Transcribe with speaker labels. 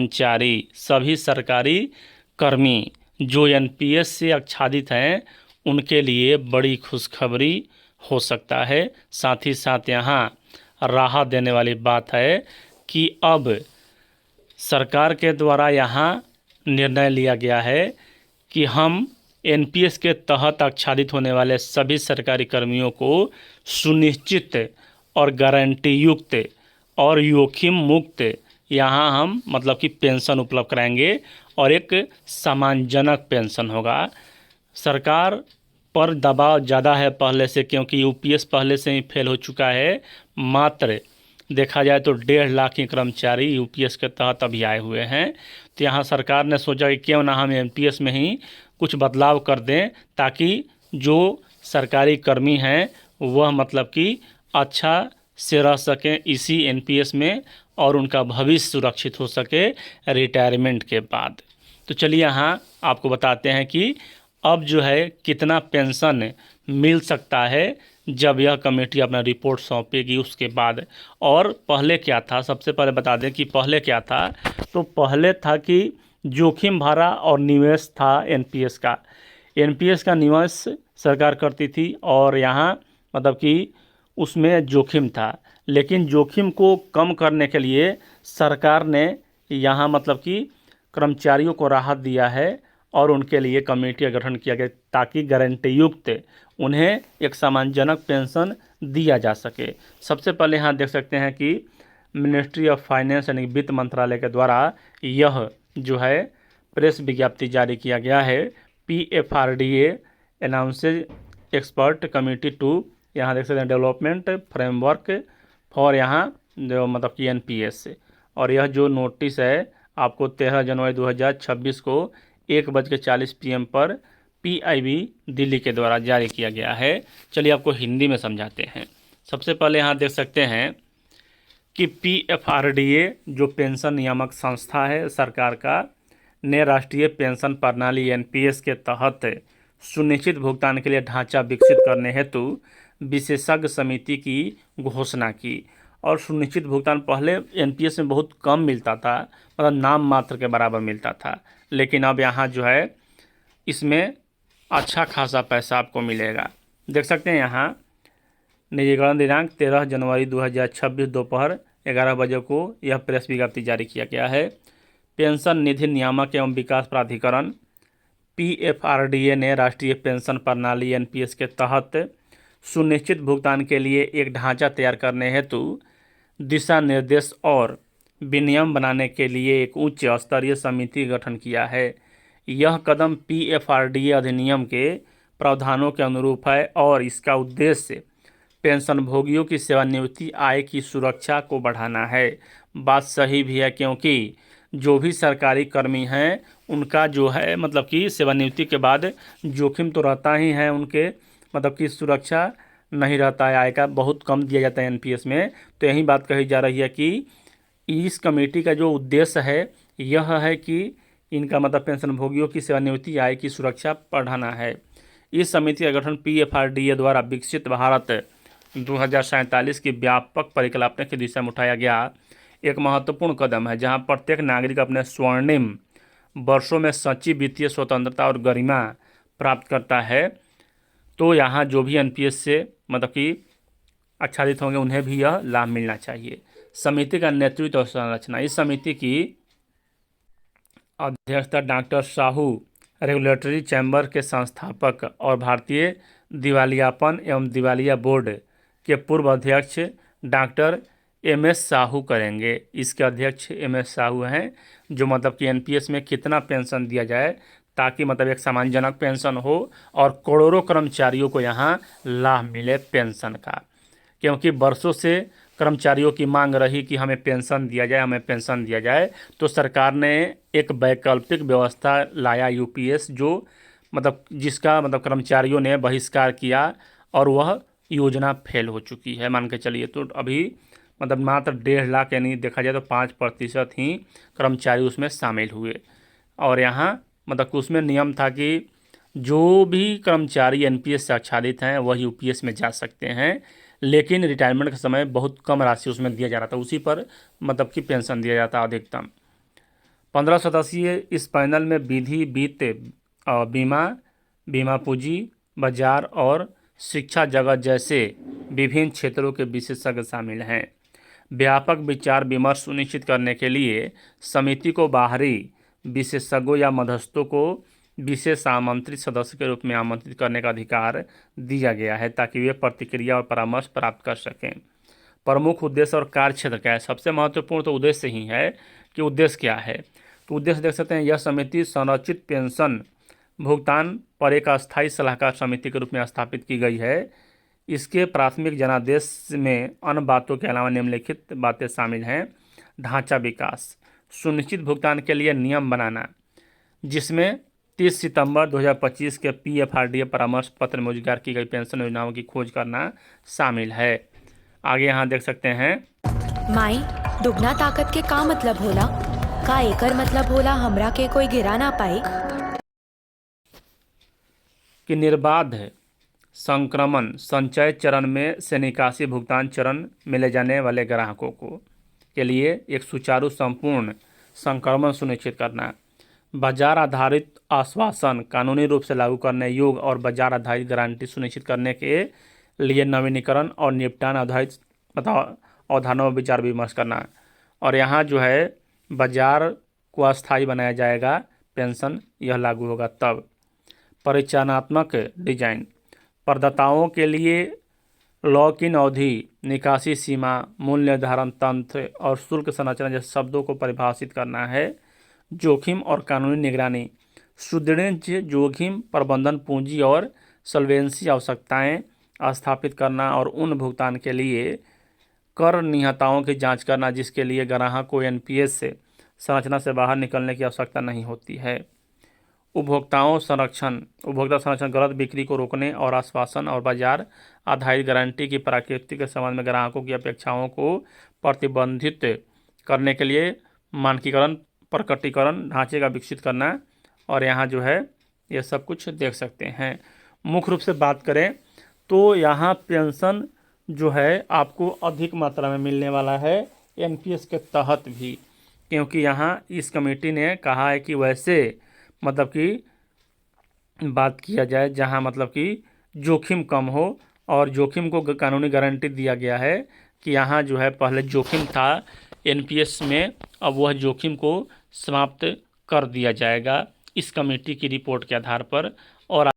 Speaker 1: कर्मचारी, सभी सरकारी कर्मी जो एनपीएस से आच्छादित हैं उनके लिए बड़ी खुशखबरी हो सकता है। साथ ही साथ यहाँ राहत देने वाली बात है कि अब सरकार के द्वारा यहाँ निर्णय लिया गया है कि हम एनपीएस के तहत आच्छादित होने वाले सभी सरकारी कर्मियों को सुनिश्चित और गारंटी युक्त और जोखिम मुक्त यहाँ हम मतलब कि पेंशन उपलब्ध कराएंगे और एक सम्मानजनक पेंशन होगा। सरकार पर दबाव ज़्यादा है पहले से, क्योंकि यूपीएस पहले से ही फेल हो चुका है। मात्र देखा जाए तो 1.5 लाख के कर्मचारी यूपीएस के तहत अभी आए हुए हैं। तो यहाँ सरकार ने सोचा कि क्यों ना हम एनपीएस में ही कुछ बदलाव कर दें, ताकि जो सरकारी कर्मी हैं वह मतलब कि अच्छा से रह सकें इसी एनपीएस में और उनका भविष्य सुरक्षित हो सके रिटायरमेंट के बाद। तो चलिए यहाँ आपको बताते हैं कि अब जो है कितना पेंशन मिल सकता है जब यह कमेटी अपना रिपोर्ट सौंपेगी उसके बाद। और पहले क्या था, सबसे पहले बता दें कि पहले क्या था। तो पहले था कि जोखिम भरा और निवेश था एनपीएस का निवेश सरकार करती थी और यहाँ मतलब कि उसमें जोखिम था। लेकिन जोखिम को कम करने के लिए सरकार ने यहाँ मतलब कि कर्मचारियों को राहत दिया है और उनके लिए कमेटी का गठन किया गया ताकि गारंटी युक्त उन्हें एक सम्मानजनक पेंशन दिया जा सके। सबसे पहले यहाँ देख सकते हैं कि मिनिस्ट्री ऑफ फाइनेंस यानी वित्त मंत्रालय के द्वारा यह जो है प्रेस विज्ञप्ति जारी किया गया है। PFRDA announces expert committee to, यहाँ देख सकते हैं डेवलपमेंट फ्रेमवर्क फॉर यहाँ जो मतलब कि एनपीएस। और यह जो नोटिस है आपको 13 जनवरी 2026 को 1:40 PM पर PIB दिल्ली के द्वारा जारी किया गया है। चलिए आपको हिंदी में समझाते हैं। सबसे पहले यहाँ देख सकते हैं कि PFRDA जो पेंशन नियामक संस्था है सरकार का, ने राष्ट्रीय पेंशन प्रणाली एनपीएस के तहत सुनिश्चित भुगतान के लिए ढांचा विकसित करने हेतु विशेषज्ञ समिति की घोषणा की। और सुनिश्चित भुगतान पहले एनपीएस में बहुत कम मिलता था, मतलब नाम मात्र के बराबर मिलता था, लेकिन अब यहाँ जो है इसमें अच्छा खासा पैसा आपको मिलेगा। देख सकते हैं यहाँ निजीकरण दिनांक 13 जनवरी 2026 दोपहर 11 बजे को यह प्रेस विज्ञप्ति जारी किया गया है। पेंशन निधि नियामक एवं विकास प्राधिकरण PFRDA ने राष्ट्रीय पेंशन प्रणाली एनपीएस के तहत सुनिश्चित भुगतान के लिए एक ढांचा तैयार करने हेतु दिशा निर्देश और विनियम बनाने के लिए एक उच्च स्तरीय समिति का गठन किया है। यह कदम PFRDA अधिनियम के प्रावधानों के अनुरूप है और इसका उद्देश्य पेंशनभोगियों की सेवानिवृत्ति आय की सुरक्षा को बढ़ाना है। बात सही भी है, क्योंकि जो भी सरकारी कर्मी हैं उनका जो है मतलब कि सेवानिवृत्ति के बाद जोखिम तो रहता ही है, उनके मतलब कि सुरक्षा नहीं रहता है, आय का बहुत कम दिया जाता है एनपीएस में। तो यही बात कही जा रही है कि इस कमेटी का जो उद्देश्य है यह है कि इनका मतलब पेंशनभोगियों की सेवानिवृत्ति आय की सुरक्षा बढ़ाना है। इस समिति का गठन PFRDA द्वारा विकसित भारत 2047 की व्यापक परिकल्पना की दिशा में उठाया गया एक महत्वपूर्ण कदम है, जहां प्रत्येक नागरिक अपने स्वर्णिम वर्षों में सच्ची वित्तीय स्वतंत्रता और गरिमा प्राप्त करता है। तो यहाँ जो भी एनपीएस से मतलब कि आच्छादित होंगे उन्हें भी यह लाभ मिलना चाहिए। समिति का नेतृत्व और संरचना। इस समिति की अध्यक्षता डॉक्टर साहू रेगुलेटरी चैम्बर के संस्थापक और भारतीय दिवालियापन एवं दिवालिया बोर्ड के पूर्व अध्यक्ष डॉक्टर MS साहू करेंगे। इसके अध्यक्ष MS साहू हैं, जो मतलब कि एनपीएस में कितना पेंशन दिया जाए ताकि मतलब एक सम्मानजनक पेंशन हो और करोड़ों कर्मचारियों को यहाँ लाभ मिले पेंशन का। क्योंकि वर्षों से कर्मचारियों की मांग रही कि हमें पेंशन दिया जाए, हमें पेंशन दिया जाए, तो सरकार ने एक वैकल्पिक व्यवस्था लाया यूपीएस, जो मतलब जिसका मतलब कर्मचारियों ने बहिष्कार किया और वह योजना फेल हो चुकी है मान के चलिए। तो अभी मतलब मात्र 1.5 लाख यानी देखा जाए तो 5% ही कर्मचारी उसमें शामिल हुए। और यहाँ मतलब उसमें नियम था कि जो भी कर्मचारी एनपीएस से आच्छादित हैं वह यूपीएस में जा सकते हैं, लेकिन रिटायरमेंट के समय बहुत कम राशि उसमें दिया जा रहा था, उसी पर मतलब कि पेंशन दिया जाता अधिकतम। 15 सदस्यीय इस पैनल में विधि, वित्त, बीमा, बीमा पूंजी बाजार और शिक्षा जगत जैसे विभिन्न क्षेत्रों के विशेषज्ञ शामिल हैं। व्यापक विचार विमर्श सुनिश्चित करने के लिए समिति को बाहरी विशेषज्ञों या मध्यस्थों को विशेष आमंत्रित सदस्य के रूप में आमंत्रित करने का अधिकार दिया गया है ताकि वे प्रतिक्रिया और परामर्श प्राप्त कर सकें। प्रमुख उद्देश्य और कार्य क्षेत्र क्या है? सबसे महत्वपूर्ण तो उद्देश्य ही है कि उद्देश्य क्या है। तो उद्देश्य देख सकते हैं, यह समिति संरचित पेंशन भुगतान पर एक अस्थायी सलाहकार समिति के रूप में स्थापित की गई है। इसके प्राथमिक जनादेश में अन्य बातों के अलावा निम्नलिखित बातें शामिल हैं। ढांचा विकास, सुनिश्चित भुगतान के लिए नियम बनाना, जिसमें 30 सितंबर 2025 के PFRDA परामर्श पत्र में उजागर की गई पेंशन योजनाओं की खोज करना शामिल है। आगे यहाँ देख सकते हैं,
Speaker 2: माई दुगना ताकत के का मतलब होला? का एकर मतलब होला हमरा के कोई गिरा ना पाई?
Speaker 1: कि निर्बाध संक्रमण संचय चरण में से निकासी भुगतान चरण में ले जाने वाले ग्राहकों को के लिए एक सुचारू संपूर्ण संक्रमण सुनिश्चित करना। बाजार आधारित आश्वासन कानूनी रूप से लागू करने योग्य और बाजार आधारित गारंटी सुनिश्चित करने के लिए नवीनीकरण और निपटान आधारित अवधारणाओं पर विचार विमर्श करना। और यहाँ जो है बाजार को अस्थायी बनाया जाएगा, पेंशन यह लागू होगा तब। परिचालनात्मक डिजाइन, प्रदाताओं के लिए लॉक इन अवधि, निकासी सीमा, मूल्य निर्धारण तंत्र और शुल्क संरचना जैसे शब्दों को परिभाषित करना है। जोखिम और कानूनी निगरानी, सुदृढ़ जोखिम प्रबंधन, पूंजी और सॉल्वेंसी आवश्यकताएं स्थापित करना और उन भुगतान के लिए कर निहिताओं की जांच करना जिसके लिए ग्राहक को NPS से संरचना से बाहर निकलने की आवश्यकता नहीं होती है। उपभोक्ता संरक्षण, गलत बिक्री को रोकने और आश्वासन और बाजार आधारित गारंटी की प्रकृति के संबंध में ग्राहकों की अपेक्षाओं को प्रतिबंधित करने के लिए मानकीकरण प्रकटीकरण ढांचे का विकसित करना। और यहाँ जो है ये सब कुछ देख सकते हैं। मुख्य रूप से बात करें तो यहाँ पेंशन जो है आपको अधिक मात्रा में मिलने वाला है NPS के तहत भी, क्योंकि यहाँ इस कमेटी ने कहा है कि वैसे मतलब कि बात किया जाए जहाँ मतलब कि जोखिम कम हो, और जोखिम को कानूनी गारंटी दिया गया है कि यहाँ जो है पहले जोखिम था NPS में, अब वह जोखिम को समाप्त कर दिया जाएगा इस कमेटी की रिपोर्ट के आधार पर। और